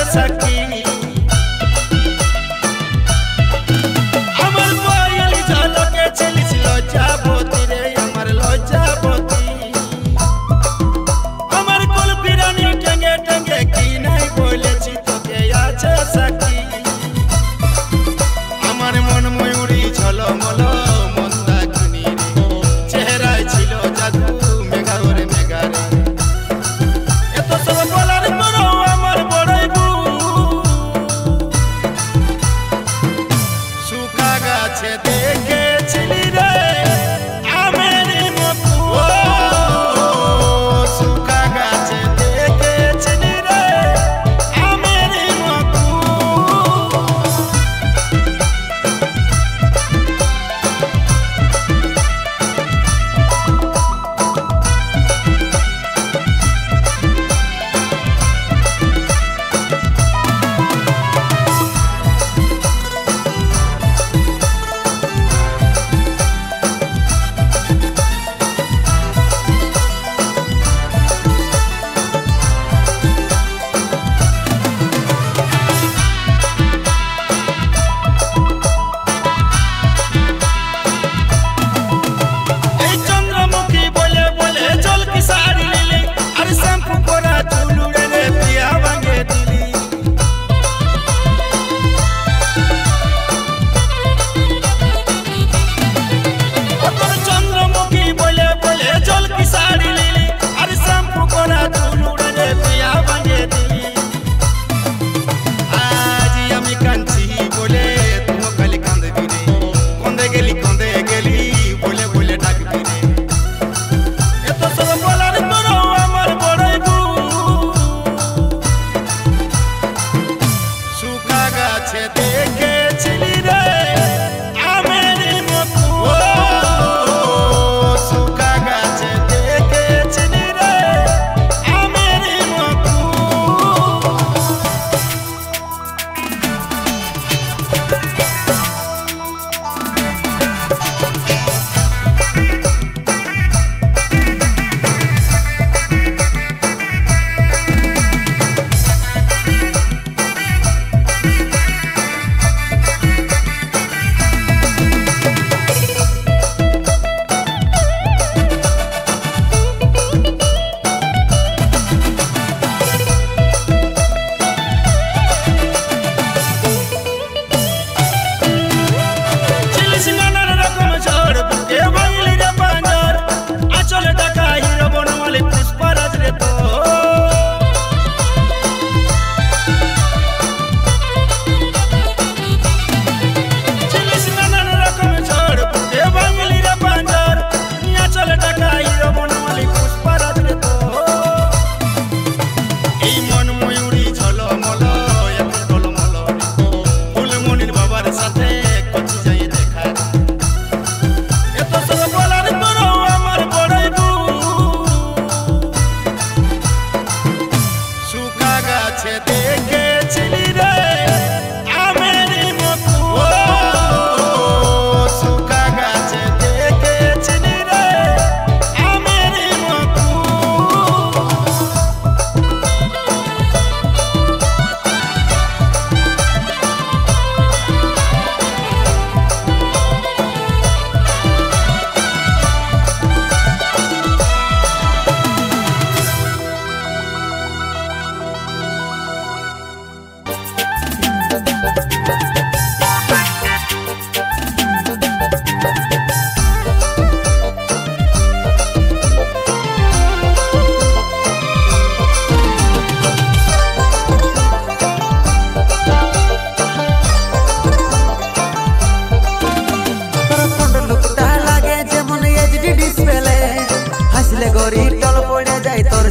सखी আমার বয়ল ঝলকে ছিলিস লজ্জাবতী রে আমার লজ্জাবতী আমার কুল পিরানি টেঙ্গে টেঙ্গে কি নাই বলেছি তোকে আছে সখী আমার মন ময়ূরী ঝলমল মন্দাকিনী রে চেহারায় ছিল জাদু মেঘা ওরে মেঘা রে এত সব বলার পরও আমার বড়ই শুকা গাছে দেখেছিলি রে আমের মতো শুকা গাছে দেখেছিলি রে আমের মতো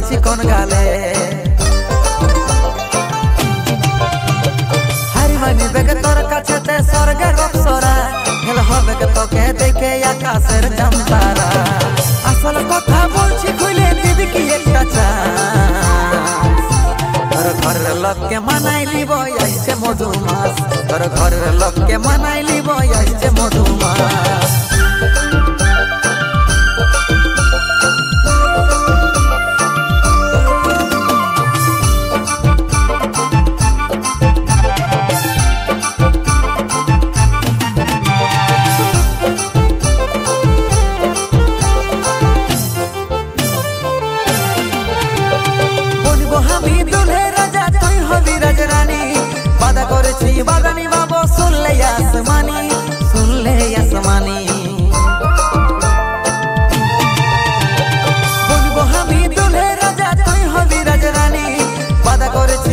चिकन गाले हारिमानी बेगे तोर काछेते स्वर्गेर अप्सरा हेल होबे तोके देखे आकाशेर जामतारा আসল কথা বলছি খুলে দিবি কি একটা চান্স তোর ঘরের লোককে মানাই লিব আসছে মধুমাস তোর ঘরের লোককে মানাই লিব আসছে মধুমাস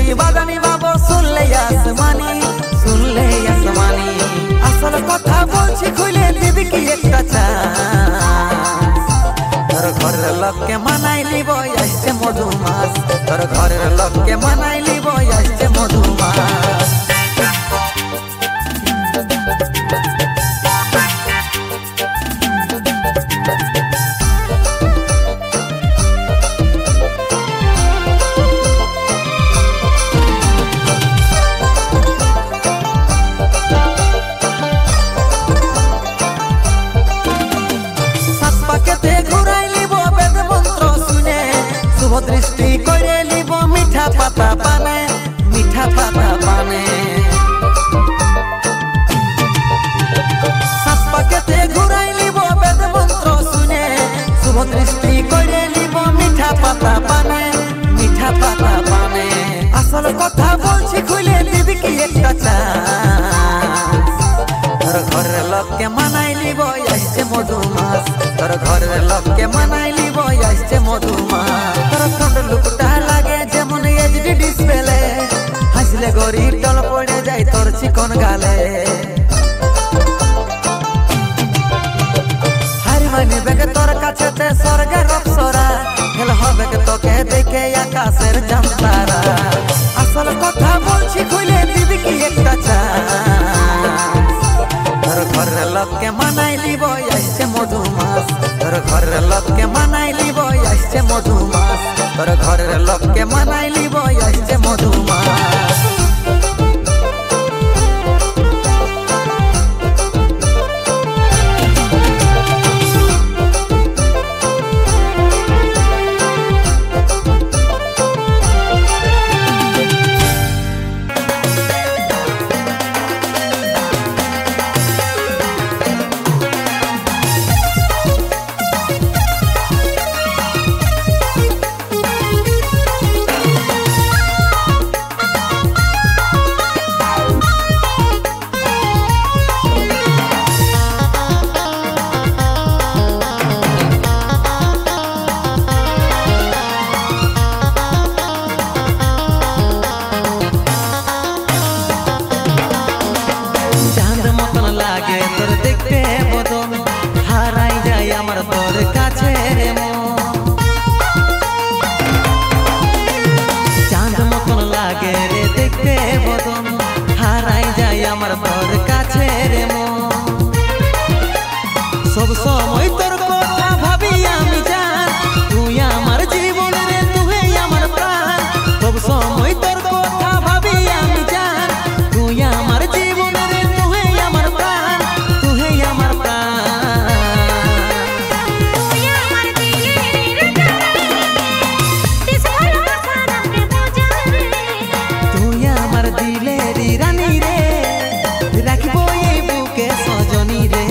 বলছি বাদানি বাবু শুনলে আসমানি, শুনলে আসমানি। আসল কথা বলছি খুলে দিবি কি একটা চান্স। তোর ঘরের লোককে মানাই লিব আসছে মধুমাস, তোর ঘরের লোককে মানাই লিব আসছে মধুমাস। দৃষ্টি করে লিব মিঠা পাতা পানে, মিঠা পাতা পানে। সাত পাকেতে ঘুরাই লিব বেদ মন্ত্র শুনে, শুভ দৃষ্টি করে লিব মিঠা পাতা পানে, মিঠা পাতা পানে। আসল কথা বলছি খুলে দিবি কি একটা চান্স। তোর ঘরের লোককে মানাই লিব আসছে মধুমাস, তোর ঘরের লোককে মানাই লিব আসছে মধুমাস। তোর ফ্রন্ট লুকটা লাগে যেমন এইচডি ডিসপ্লে, হাসলে গড়ি টল পড়ে যায় তোর চিকন গালে। হারি মানি বেগে তোর কাছেতে স্বর্গের অপ্সরা, হেল হবে তোকে দেখে আকাশের জামতারা। আসল কথা বলছি খুলে দিবি কি একটা চান্স। তোর ঘরের লোককে মানাই লিব আসছে মধুমাস, তোর ঘরের লোককে মানাই লিব আসছে মধুমাস, তোর ঘরের লোককে মানাই লিব আসছে মধুমাস। সব সময় তোর কথা ভাবি আমি জান, তুই আমার জীবন রে, তুই আমার প্রাণ। সব সময় তোর কথা ভাবি আমি জান, তুই আমার জীবন রে, তুই আমার প্রাণ, তুই আমার প্রাণ। তুই আমার দিলের রানী রে, রাখবো এই বুকে সজনী রে।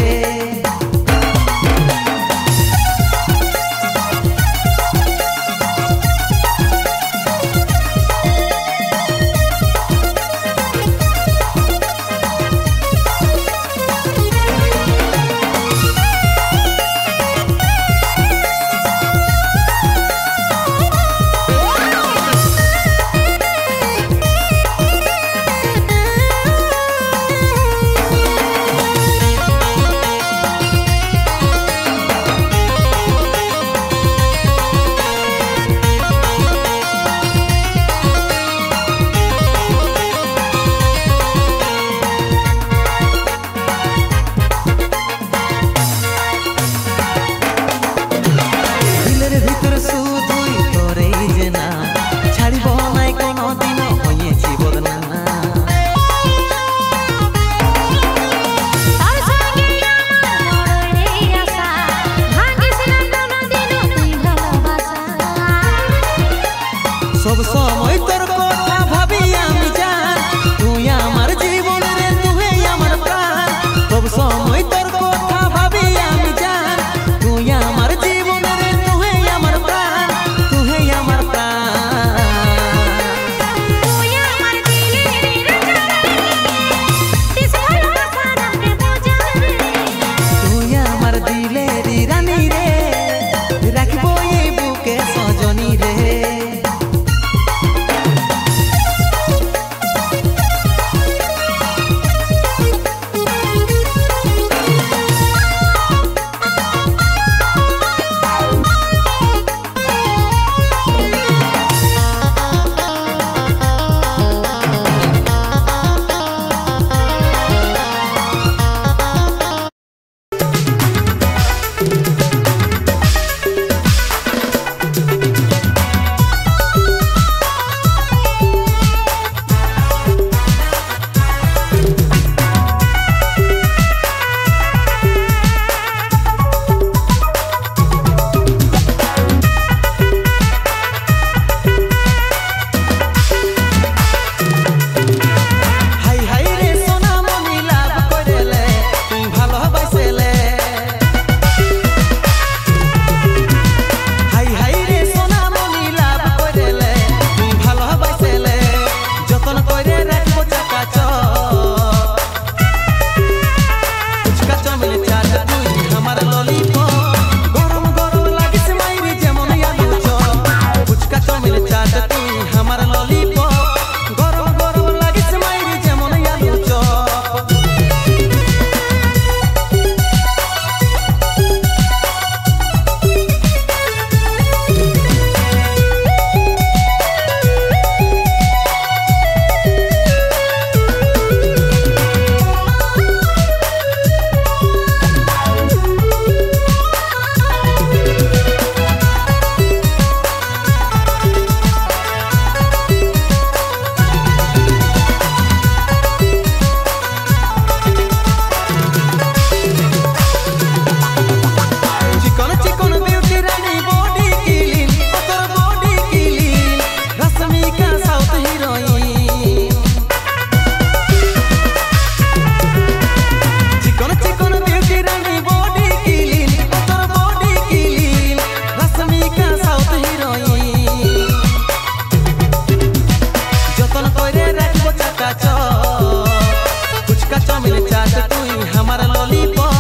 ফুচকা চাউমিন চাট তুই আমার ললিপপ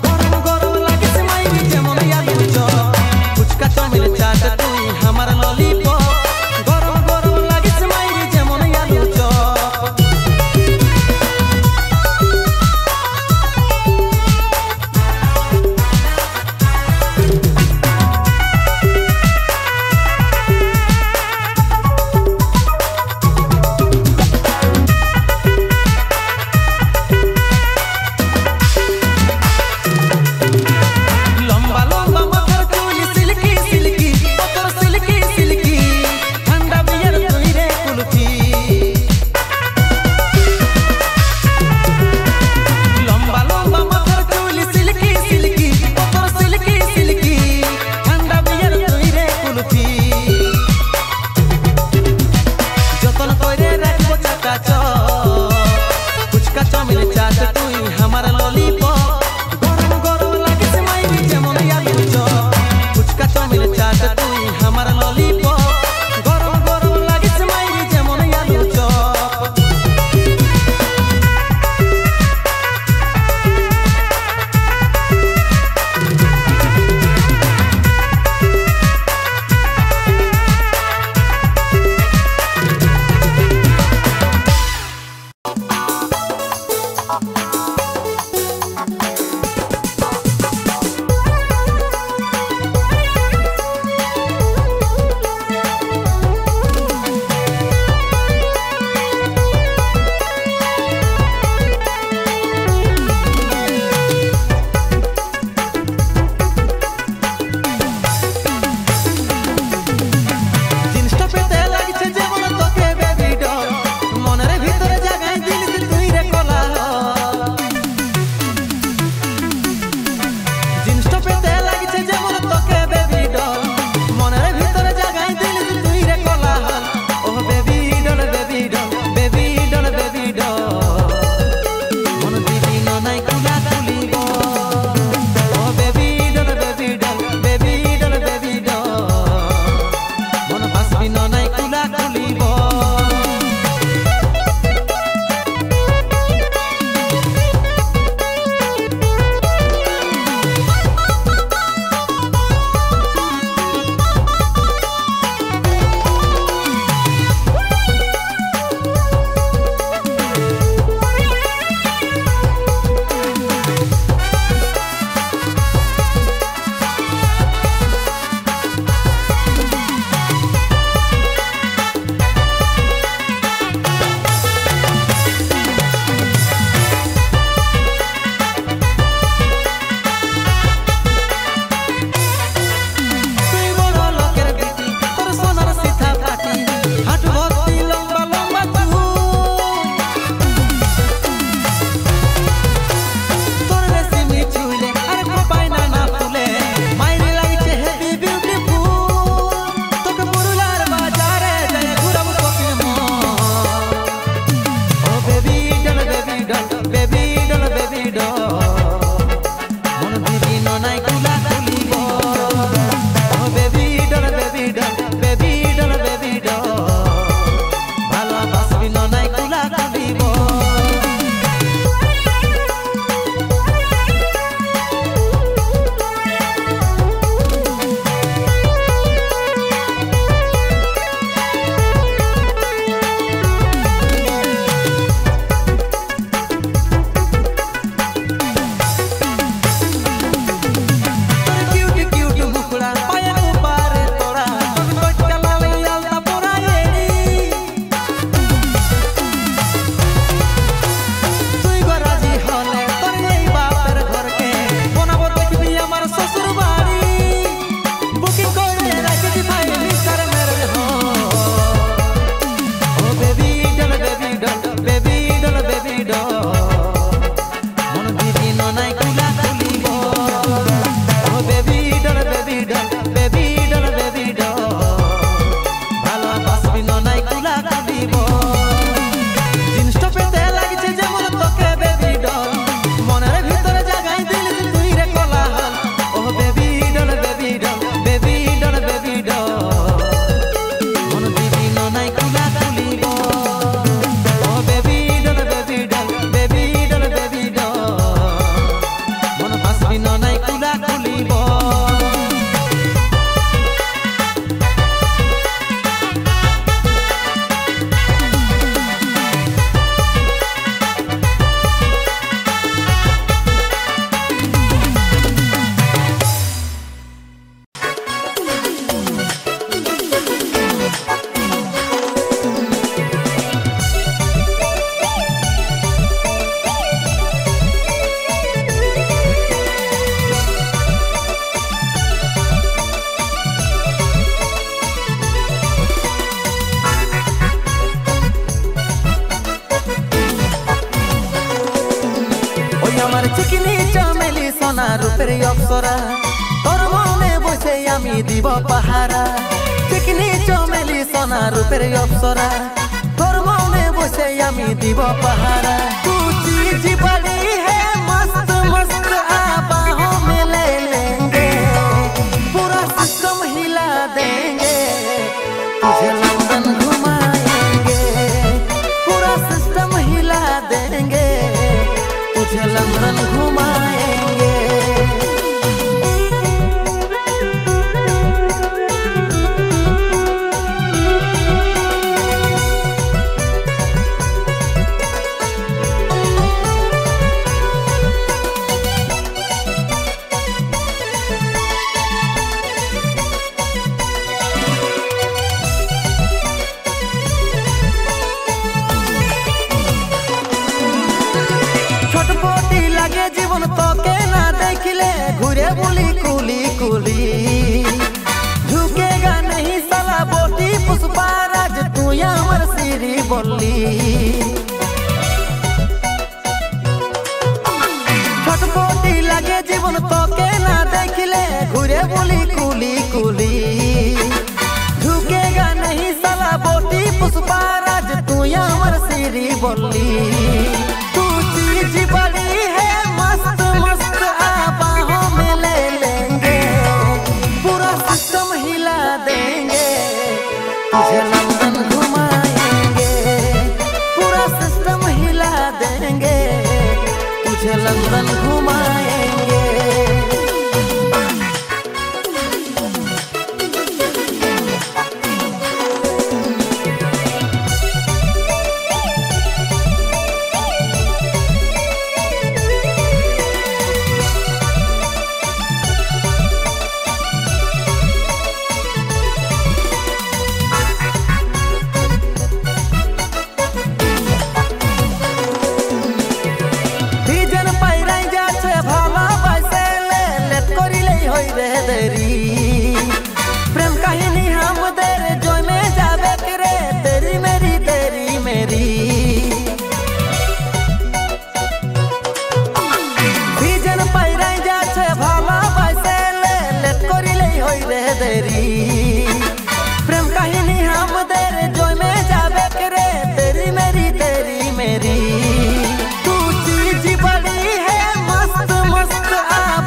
গরম গরম লাগে সে মাইরি যেমন আলু চপ ফুচকা চাউমিন চাট তুই আমার ললিপপ গরম গরম লাগে সে মাইরি যেমন আলু চপ চিকনি চামেলি সোনা রূপের অপ্সরা তোর মনে বসে আমি দিব পাহারা চিকনি চামেলি সোনা রূপের অপ্সরা তোর মনে বসে আমি দিব পাহারা तू चीज बड़ी है मस्त मस्त बाहों में ले लेंगे पूरा सिस्टम हिला देंगे तुझे लंदन घुमाएंगे पूरा सिस्टम हिला देंगे तुझे लंदन घुमाएंगे छटपटी लागे जीवन तो के ना देखले घुरे बोली कुली कुली झुकेगा नहीं साला बोटी पुष्पाराज तू यार सिरी बोली छटपटी लागे जीवन तो के ना देखले घुरे बोली कुली कुली झुकेगा नहीं साला बोटी पुष्पाराज तू यार सिरी बोली चीज बड़ी है मस्त मस्त बाहों में ले लेंगे पूरा सिस्टम हिला देंगे तुझे लंदन घुमाएंगे पूरा सिस्टम हिला देंगे तुझे लंदन घुमाएंगे प्रेम कहानी हम तेरे जो में जावे करे तेरी मेरी बीजन पैराई जा छे भाला पैसे ले करिले होई रे देरी प्रेम कहानी हम तेरे जो में जावे करे तेरी मेरी तू चीज बड़ी है मस्त मस्त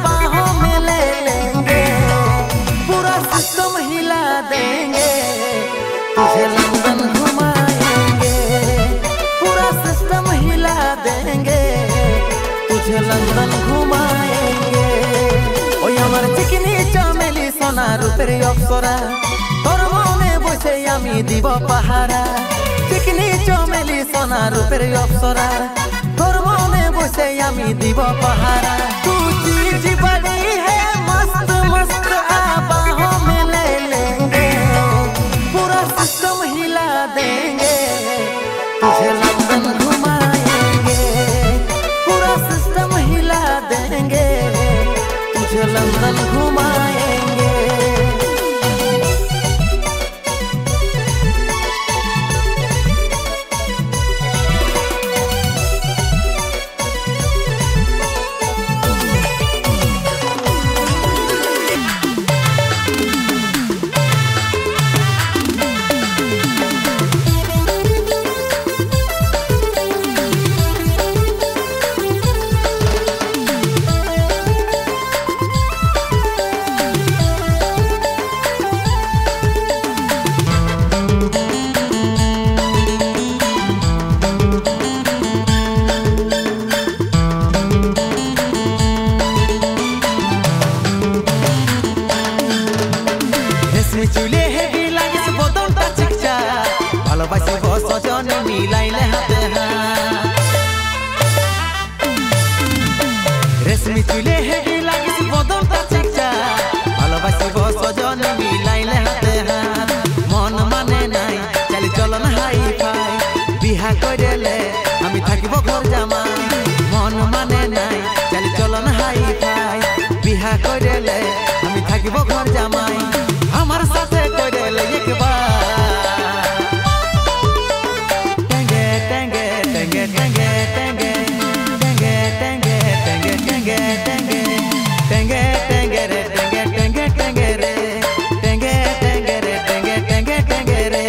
बाहों में ले लेंगे पूरा सिस्टम हिला देंगे तुझे लंदन घुमाएंगे पूरा सिस्टम हिला देंगे तुझे लंदन घुमाएंगे ओई আমার চিকনি চামেলি সোনা রূপের অপ্সরা তোর মনে বসে আমি দিব পাহারা চিকনি চামেলি সোনা রূপের অপ্সরা তোর মনে বসে আমি দিব পাহারা तू चीज बड़ी है मस्त मस्त बाहों में ले लेंगे पूरा सिस्टम हिला देंगे तुझे लंदन घुमाएंगे पूरा सिस्टम हिला देंगे तुझे लंदन घुमाएंगे চুলে হেভি লাগিস বদনটা চিকচা ভালোবাসি বস জনে মিলাইলে হাতে রেশমি চুলে হেভি লাগিস বদনটা চিকচা ভালোবাসি বস জনে মিলাইলে হাতে মন মানে নাই চল চলন হাই ফাই বিহা কইলে আমি থাকিব ঘর জামাই মন মানে নাই চল চলন হাই ফাই বিহা কইলে আমি থাকিব ঘর জামাই আমার সাথে কইলে একবার টেঙ্গে টেঙ্গে টেঙ্গে টেঙ্গে টেঙ্গে টেঙ্গে টেঙ্গে টেঙ্গে टेंगे टेंगे टेंगे टेंगे रे टेंगे टेंगे टेंगे रे टेंगे टेंगे रे टेंगे टेंगे टेंगे रे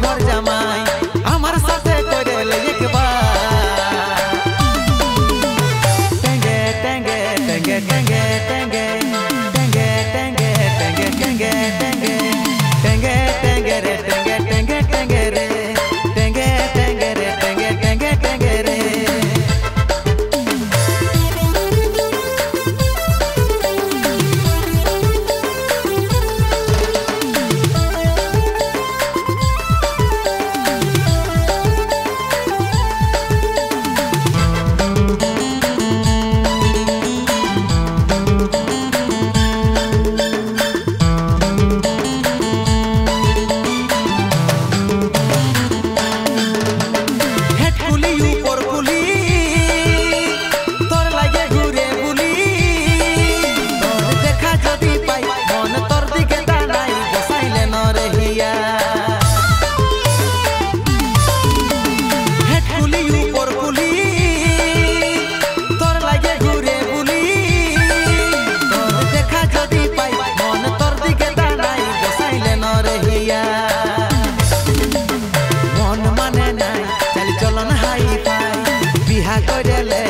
घर जमाई हमार साथे करेले एक बार टेंगे टेंगे टेंगे टेंगे टेंगे टेंगे टेंगे टेंगे टेंगे टेंगे टेंगे टेंगे रे टेंगे टेंगे टेंगे रे टेंगे टेंगे रे टेंगे टेंगे टेंगे रे मन माने नाई चल चलन हाई फाई बिहा करेले